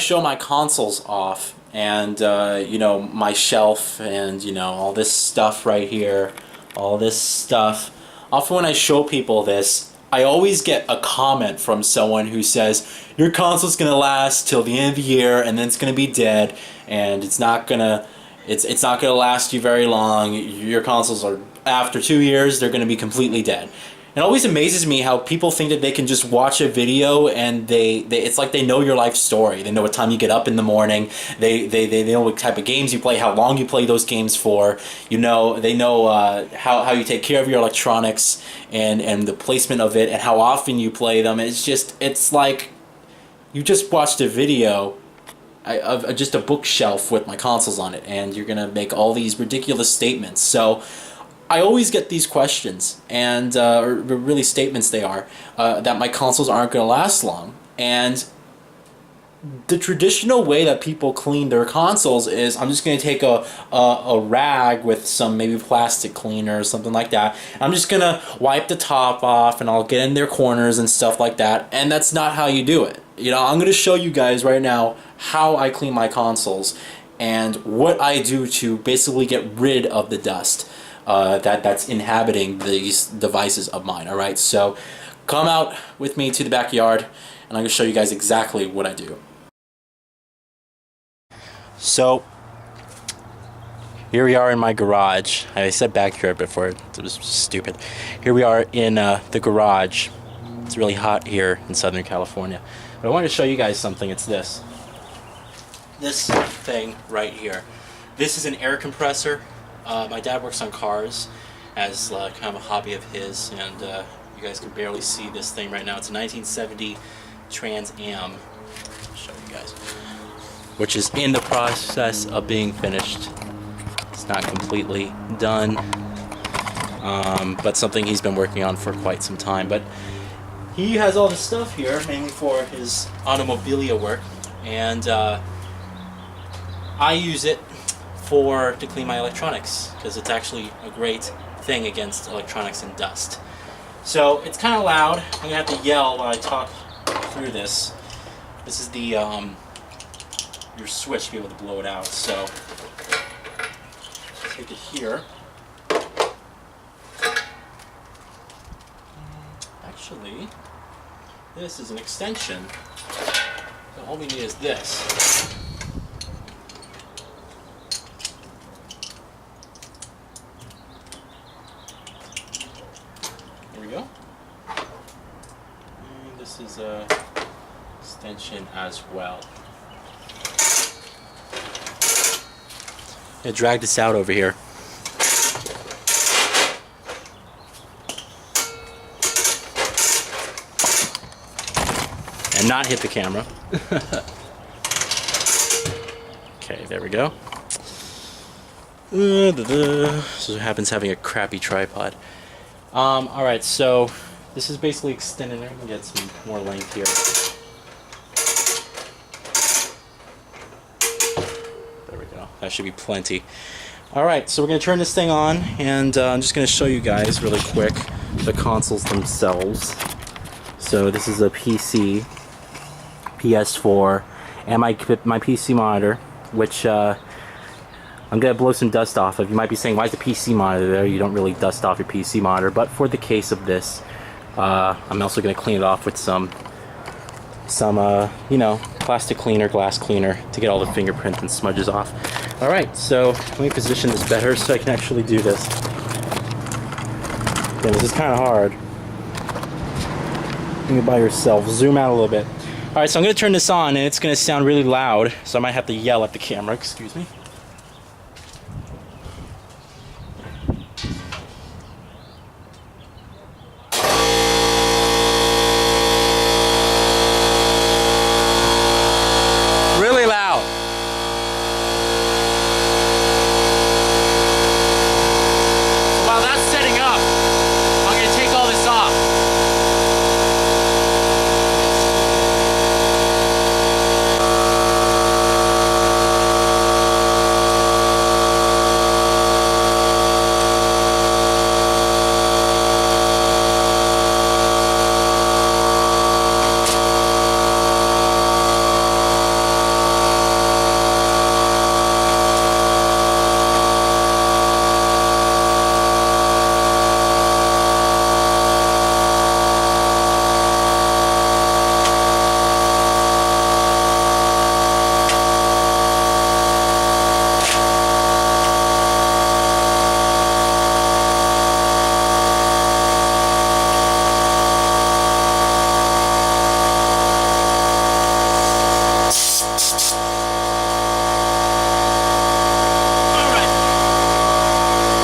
show my consoles off and you know, my shelf and you know, all this stuff right here, all this stuff, often when I show people this, I always get a comment from someone who says, your console's gonna last till the end of the year and then it's gonna be dead and it's not gonna last you very long. Your consoles are, after 2 years, they're gonna be completely dead. It always amazes me how people think that they can just watch a video and it's like they know your life story. They know what time you get up in the morning. They know what type of games you play, how long you play those games for. You know, they know how you take care of your electronics and the placement of it and how often you play them. It's like you just watched a video of just a bookshelf with my consoles on it, and you're gonna make all these ridiculous statements. So I always get these questions, and or really statements they are, that my consoles aren't going to last long. And the traditional way that people clean their consoles is, I'm just going to take a rag with some maybe plastic cleaner or something like that. I'm just going to wipe the top off, and I'll get in their corners and stuff like that. And that's not how you do it. You know, I'm going to show you guys right now how I clean my consoles and what I do to basically get rid of the dust that's inhabiting these devices of mine. Alright, so come out with me to the backyard and I'm going to show you guys exactly what I do. So here we are in my garage. I said backyard before, it was stupid. Here we are in the garage. It's really hot here in Southern California. But I wanted to show you guys something. It's this thing right here. This is an air compressor. My dad works on cars as kind of a hobby of his, and you guys can barely see this thing right now. It's a 1970 Trans Am. I'll show you guys. Which is in the process of being finished. It's not completely done, but something he's been working on for quite some time. But he has all this stuff here, mainly for his automobilia work, and I use it to clean my electronics, because it's actually a great thing against electronics and dust. So it's kind of loud. I'm gonna have to yell when I talk through this. This is the your switch to be able to blow it out. So take it here. Actually, this is an extension. So all we need is this. Go. And this is a extension as well. I drag this out over here. And not hit the camera. Okay, there we go. This is what happens having a crappy tripod. Alright, so this is basically extended. I can get some more length here. There we go. That should be plenty. Alright, so we're going to turn this thing on, and I'm just going to show you guys really quick the consoles themselves. So this is a PC, PS4, and my PC monitor, which I'm going to blow some dust off of. You might be saying, why is the PC monitor there? You don't really dust off your PC monitor. But for the case of this, I'm also going to clean it off with some you know, plastic cleaner, glass cleaner, to get all the fingerprints and smudges off. Alright, so let me position this better so I can actually do this. Again, this is kind of hard. Doing it by yourself. Zoom out a little bit. Alright, so I'm going to turn this on, and it's going to sound really loud, so I might have to yell at the camera. Excuse me.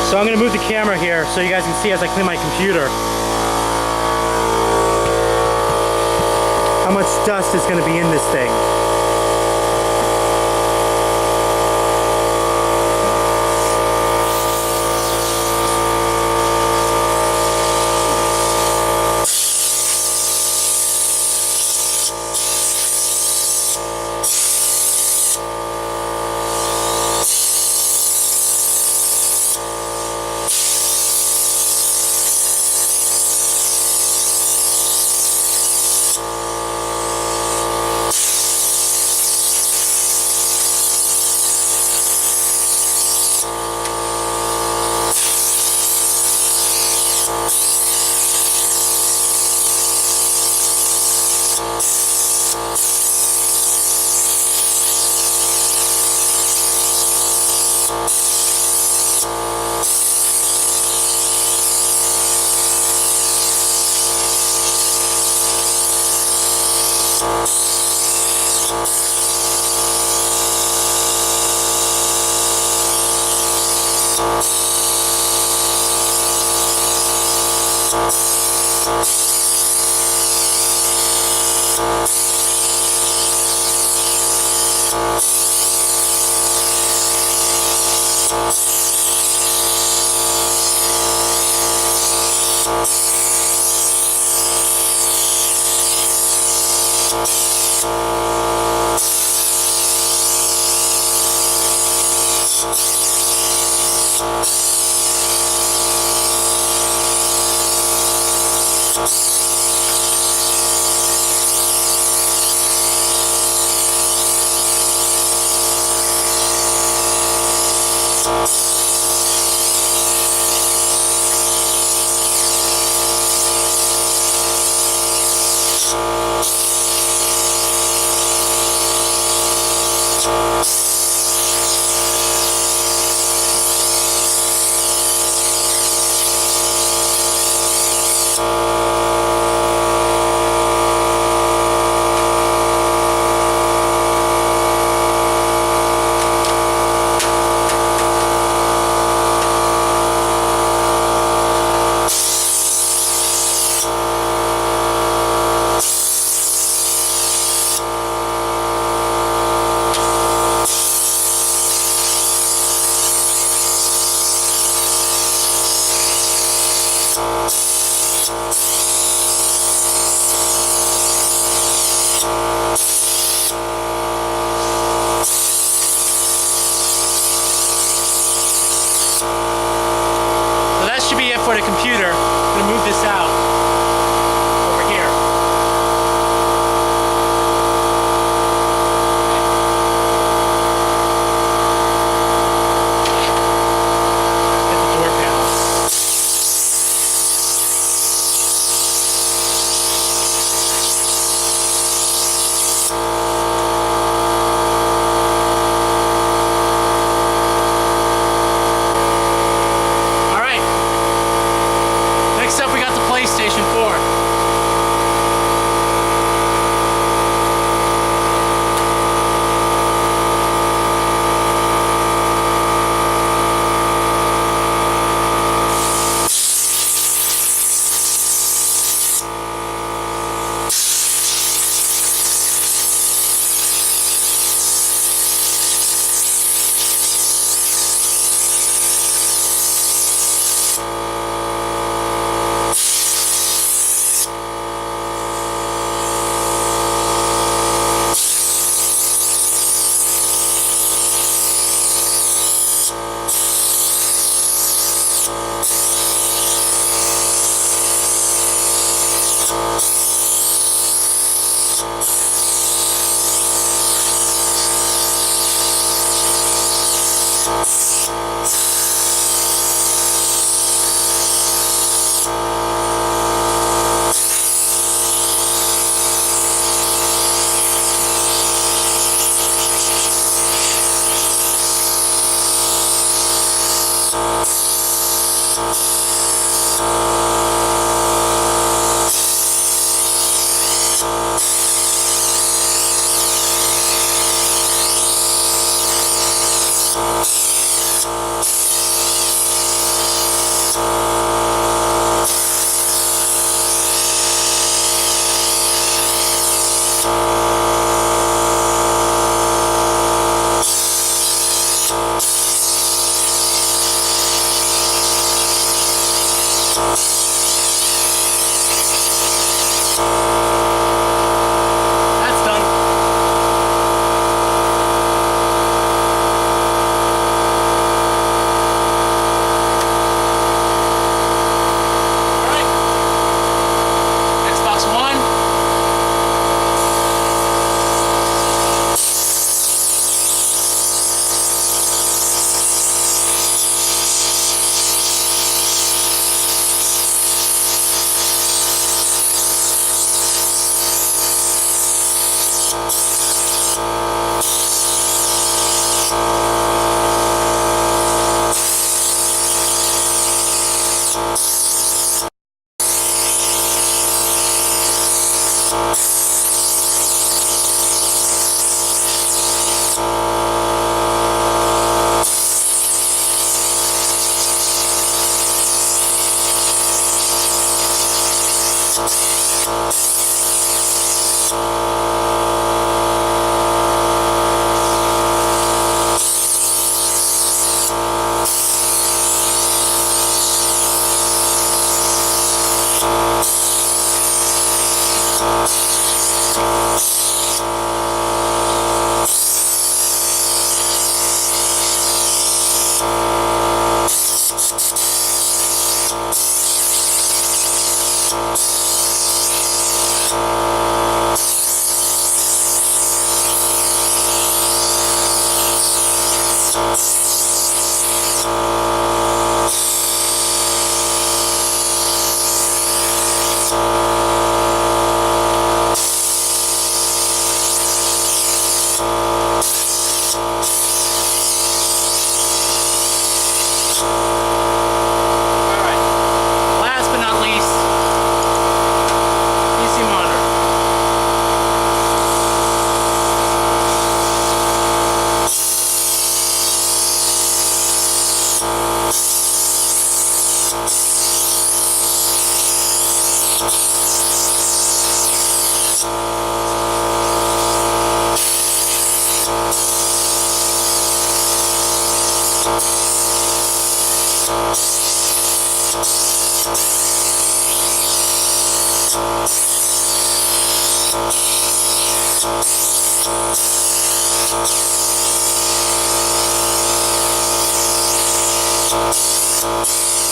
So I'm going to move the camera here so you guys can see as I clean my computer how much dust is going to be in this thing. For the computer. I'm going to move this out over here. Get the door panel. Next up, we got the place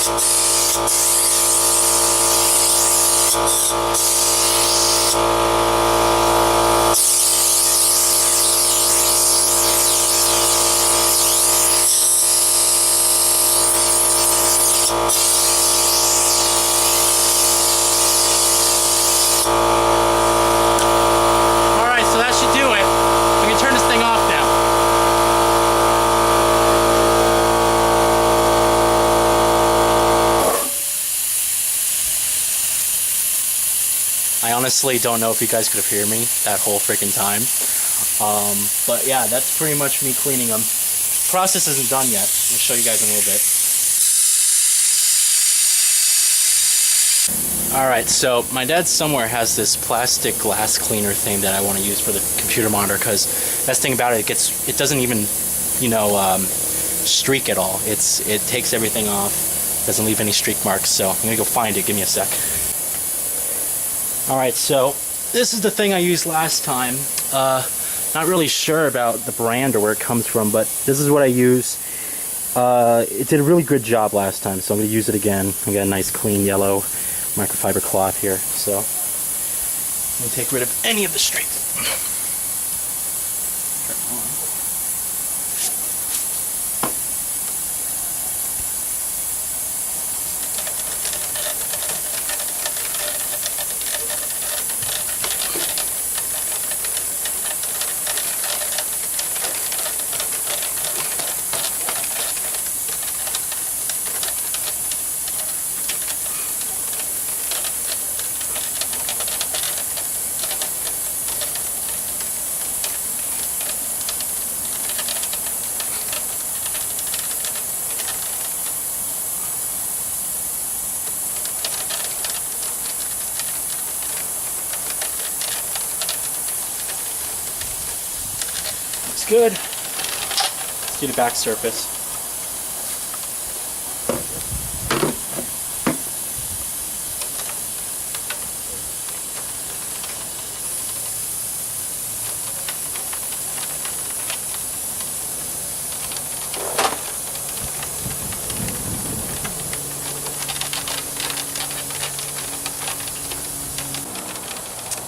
Alright, so that should do it. We can turn this thing off now. I honestly don't know if you guys could have heard me that whole freaking time. But yeah, that's pretty much me cleaning them. Process isn't done yet. I'll show you guys in a little bit. Alright, so my dad somewhere has this plastic glass cleaner thing that I want to use for the computer monitor, because best thing about it, it doesn't even, you know, streak at all. It takes everything off, doesn't leave any streak marks, so I'm gonna go find it. Give me a sec. Alright, so this is the thing I used last time. Not really sure about the brand or where it comes from, but this is what I use. It did a really good job last time, so I'm going to use it again. I got a nice clean yellow microfiber cloth here, so I'm going to take rid of any of the streaks. Turn it on. Good. Let's do the back surface.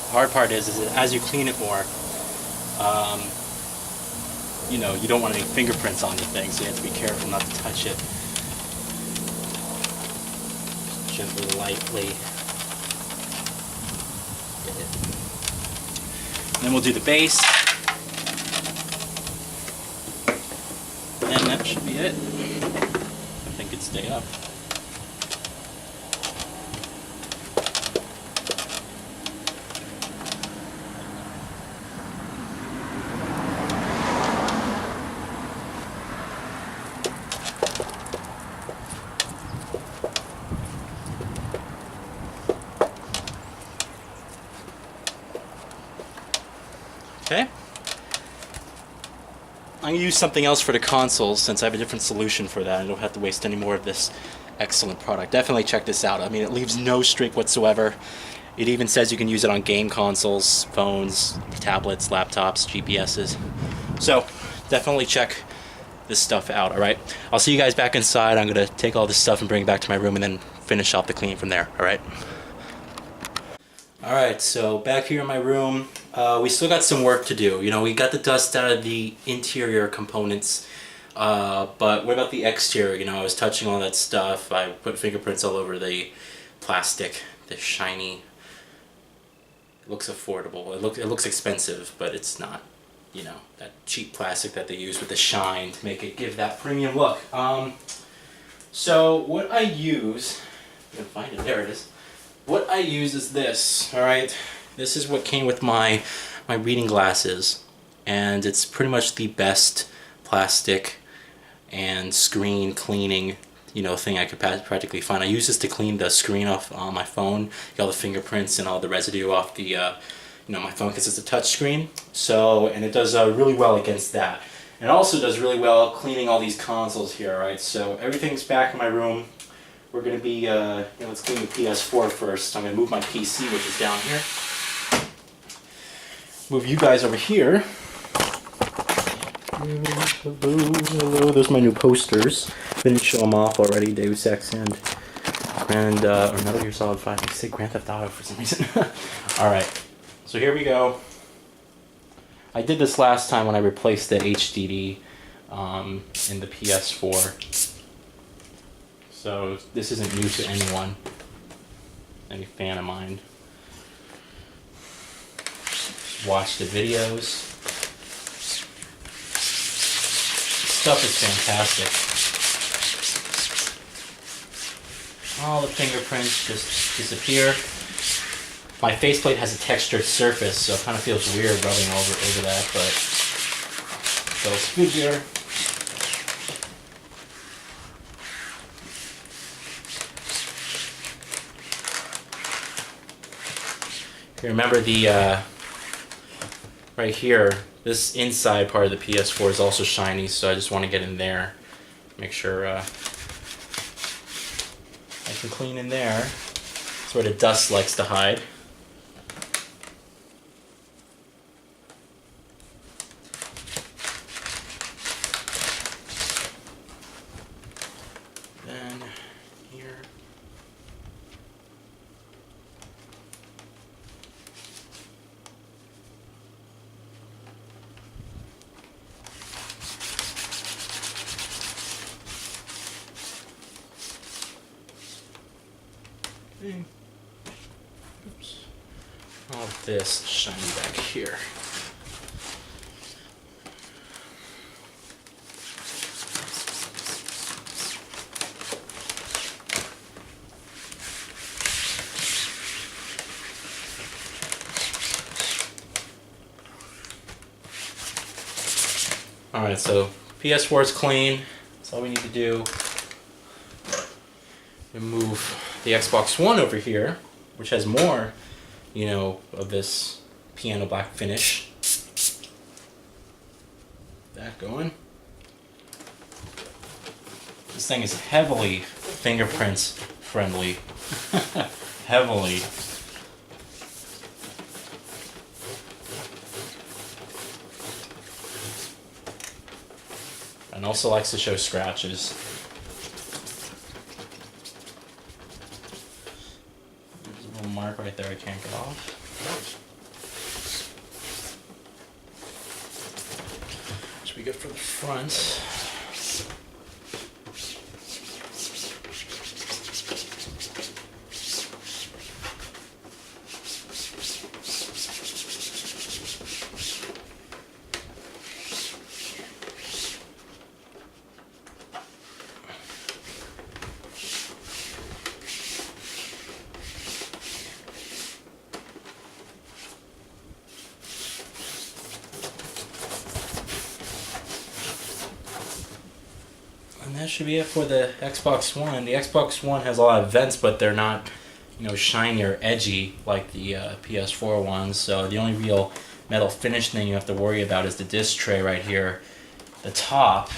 The hard part is that as you clean it more, you know, you don't want any fingerprints on anything, so you have to be careful not to touch it. Just gently, lightly. Get it. And then we'll do the base. And that should be it. I think it'd stay up. Okay. I'm going to use something else for the consoles since I have a different solution for that. I don't have to waste any more of this excellent product. Definitely check this out. I mean, it leaves no streak whatsoever. It even says you can use it on game consoles, phones, tablets, laptops, GPSs. So, definitely check this stuff out, alright? I'll see you guys back inside. I'm going to take all this stuff and bring it back to my room and then finish off the cleaning from there, alright? Alright, so back here in my room, we still got some work to do. You know, we got the dust out of the interior components, but what about the exterior? You know, I was touching all that stuff. I put fingerprints all over the plastic, the shiny. It looks affordable. It looks expensive, but it's not, you know, that cheap plastic that they use with the shine to make it give that premium look. So what I use, I'm gonna find it, there it is. What I use is this, alright? This is what came with my reading glasses, and it's pretty much the best plastic and screen cleaning, you know, thing I could practically find. I use this to clean the screen off on my phone, get all the fingerprints and all the residue off the, you know, my phone because it's a touch screen. So, and it does really well against that. And it also does really well cleaning all these consoles here, alright? So everything's back in my room. We're going to be, you know, let's clean the PS4 first. I'm going to move my PC, which is down here. Move you guys over here. Hello. There's my new posters. Didn't show them off already. Deus Ex and or Metal Gear Solid 5. I say Grand Theft Auto for some reason. Alright, so here we go. I did this last time when I replaced the HDD in the PS4. So this isn't new to anyone, any fan of mine. Just watch the videos. Stuff is fantastic. All the fingerprints just disappear. My faceplate has a textured surface, so it kind of feels weird rubbing over that, but go figure. Remember the right here, this inside part of the PS4 is also shiny, so I just want to get in there, make sure I can clean in there. That's where the dust likes to hide. Then here. Oops. All of this shiny back here. Alright, so PS4 is clean. That's all we need to do. Move the Xbox One over here, which has more, you know, of this piano black finish. That going. This thing is heavily fingerprints friendly. Heavily. And also likes to show scratches. Mark right there I can't get off. Should be good for the front. And that should be it for the Xbox One. The Xbox One has a lot of vents, but they're not, you know, shiny or edgy like the PS4 ones. So the only real metal finish thing you have to worry about is the disc tray right here, the top,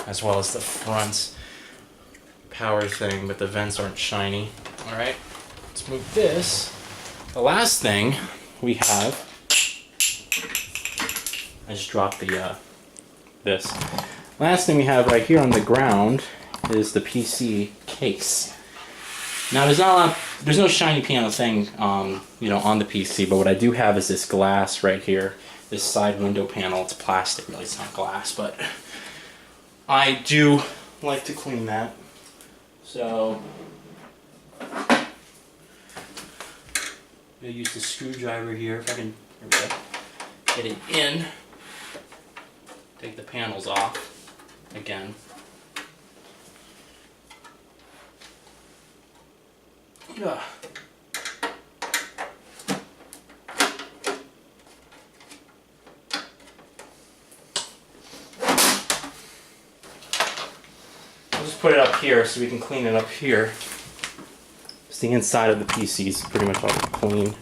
as well as the front power thing, but the vents aren't shiny. All right, let's move this. The last thing we have, I just dropped the this. Last thing we have right here on the ground is the PC case. Now there's no shiny piano thing, you know, on the PC, but what I do have is this glass right here, this side window panel. It's plastic, really, it's not glass, but I do like to clean that. So I'm gonna use the screwdriver here if I can get it in. Take the panels off. Again. Yeah. I'll just put it up here so we can clean it up here. Just the inside of the PC is pretty much all clean.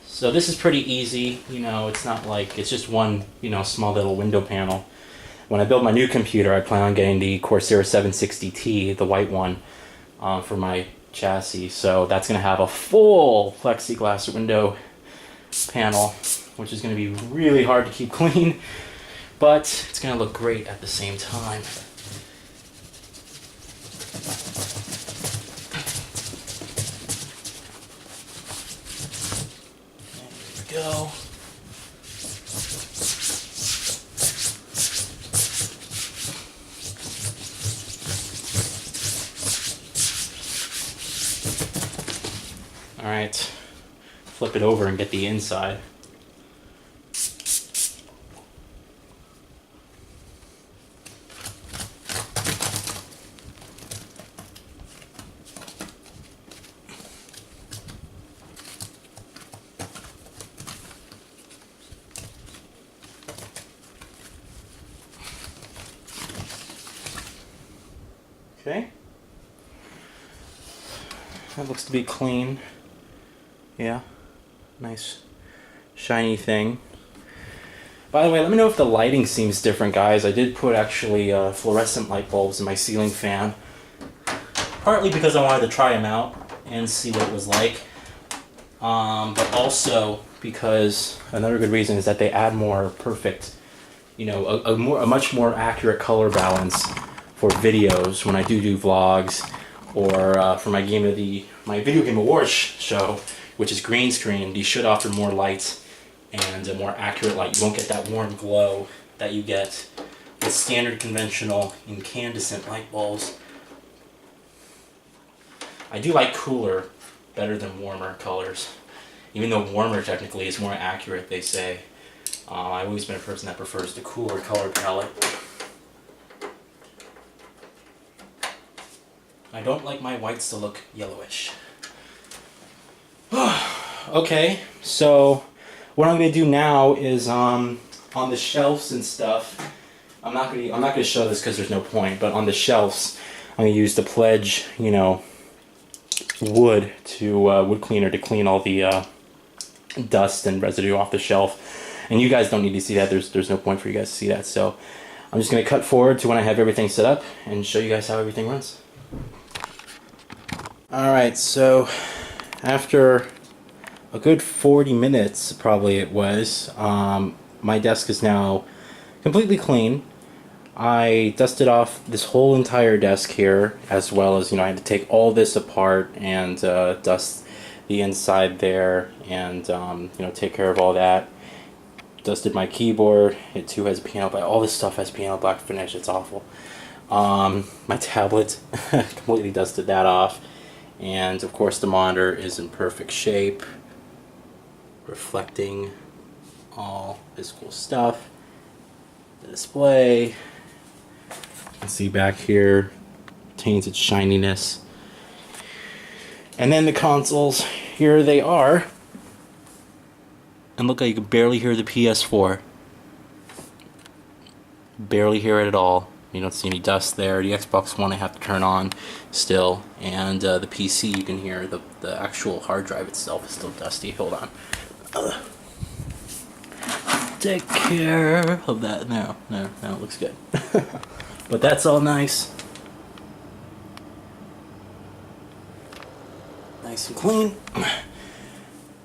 So this is pretty easy, you know, it's not like, it's just one, you know, small little window panel. When I build my new computer, I plan on getting the Corsair 760T, the white one, for my chassis. So that's going to have a full plexiglass window panel. which is going to be really hard to keep clean, but it's going to look great at the same time. There we go. Alright, flip it over and get the inside. Okay. That looks to be clean. Yeah, nice shiny thing. By the way, let me know if the lighting seems different, guys. I did put actually fluorescent light bulbs in my ceiling fan, partly because I wanted to try them out and see what it was like, but also because another good reason is that they add more perfect, you know, a much more accurate color balance for videos when I do vlogs, or for my Video Game Awards show, which is green screen. These should offer more light and a more accurate light. You won't get that warm glow that you get with standard conventional incandescent light bulbs. I do like cooler better than warmer colors, even though warmer technically is more accurate, they say. I've always been a person that prefers the cooler color palette. I don't like my whites to look yellowish. Okay, so what I'm gonna do now is on the shelves and stuff. I'm not gonna show this because there's no point. But on the shelves, I'm gonna use the Pledge, you know, wood cleaner to clean all the dust and residue off the shelf. And you guys don't need to see that. There's no point for you guys to see that. So I'm just gonna cut forward to when I have everything set up and show you guys how everything runs. All right, so after a good 40 minutes, probably it was, my desk is now completely clean. I dusted off this whole entire desk here, as well as, you know, I had to take all this apart and dust the inside there, and you know, take care of all that. Dusted my keyboard. It too has piano black. All this stuff has piano black finish. It's awful. My tablet, completely dusted that off. And of course the monitor is in perfect shape, reflecting all this cool stuff. The display, you can see back here, retains its shininess. And then the consoles, here they are. And look how you can barely hear the PS4. Barely hear it at all. You don't see any dust there. The Xbox One I have to turn on still, and the PC you can hear the actual hard drive itself is still dusty. Hold on. Take care of that. No, it looks good. But that's all nice. Nice and clean. I'm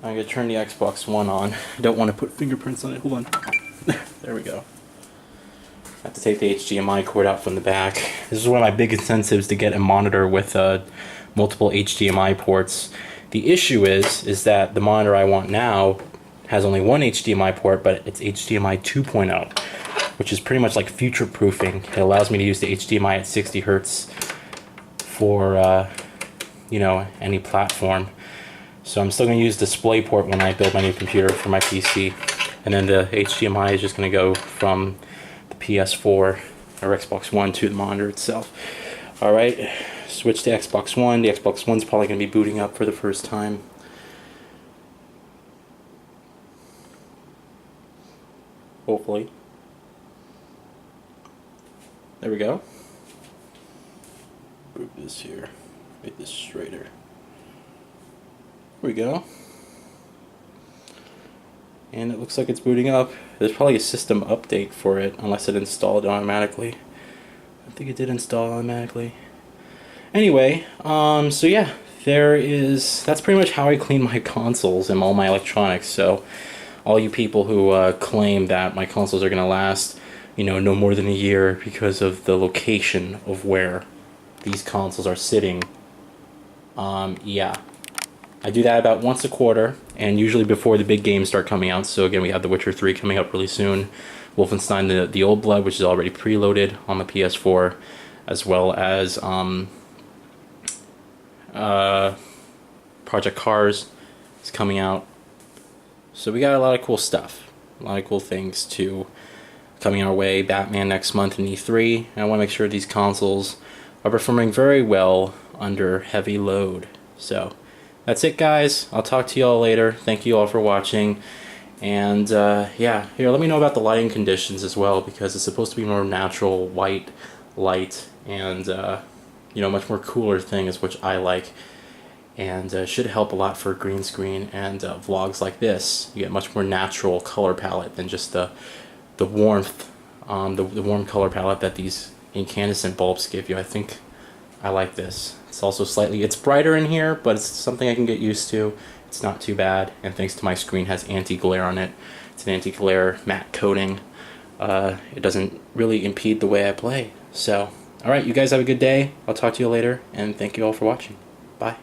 gonna turn the Xbox One on. I don't want to put fingerprints on it. Hold on. There we go. I have to take the HDMI cord out from the back. This is one of my big incentives to get a monitor with multiple HDMI ports. The issue is that the monitor I want now has only one HDMI port, but it's HDMI 2.0, which is pretty much like future-proofing. It allows me to use the HDMI at 60 Hertz for you know, any platform. So I'm still going to use DisplayPort when I build my new computer for my PC, and then the HDMI is just going to go from PS4 or Xbox One to the monitor itself. Alright, switch to Xbox One. The Xbox One's probably going to be booting up for the first time. Hopefully. There we go. Move this here. Make this straighter. There we go. And it looks like it's booting up. There's probably a system update for it, unless it installed automatically. I think it did install automatically. Anyway, so yeah, that's pretty much how I clean my consoles and all my electronics. So all you people who claim that my consoles are going to last, you know, no more than a year because of the location of where these consoles are sitting. Yeah. I do that about once a quarter, and usually before the big games start coming out. So again, we have The Witcher 3 coming up really soon, Wolfenstein the Old Blood, which is already preloaded on the PS4, as well as Project Cars is coming out. So we got a lot of cool stuff, a lot of cool things coming our way. Batman next month in E3, and I want to make sure these consoles are performing very well under heavy load. So that's it, guys. I'll talk to you all later. Thank you all for watching. And yeah, here, let me know about the lighting conditions as well, because it's supposed to be more natural white light and you know, much more cooler things, which I like, and should help a lot for green screen and vlogs like this. You get much more natural color palette than just the warmth, the warm color palette that these incandescent bulbs give you. I think I like this. It's also it's brighter in here, but it's something I can get used to. It's not too bad, and thanks to my screen, has anti-glare on it. It's an anti-glare matte coating. It doesn't really impede the way I play. So, alright, you guys have a good day. I'll talk to you later, and thank you all for watching. Bye.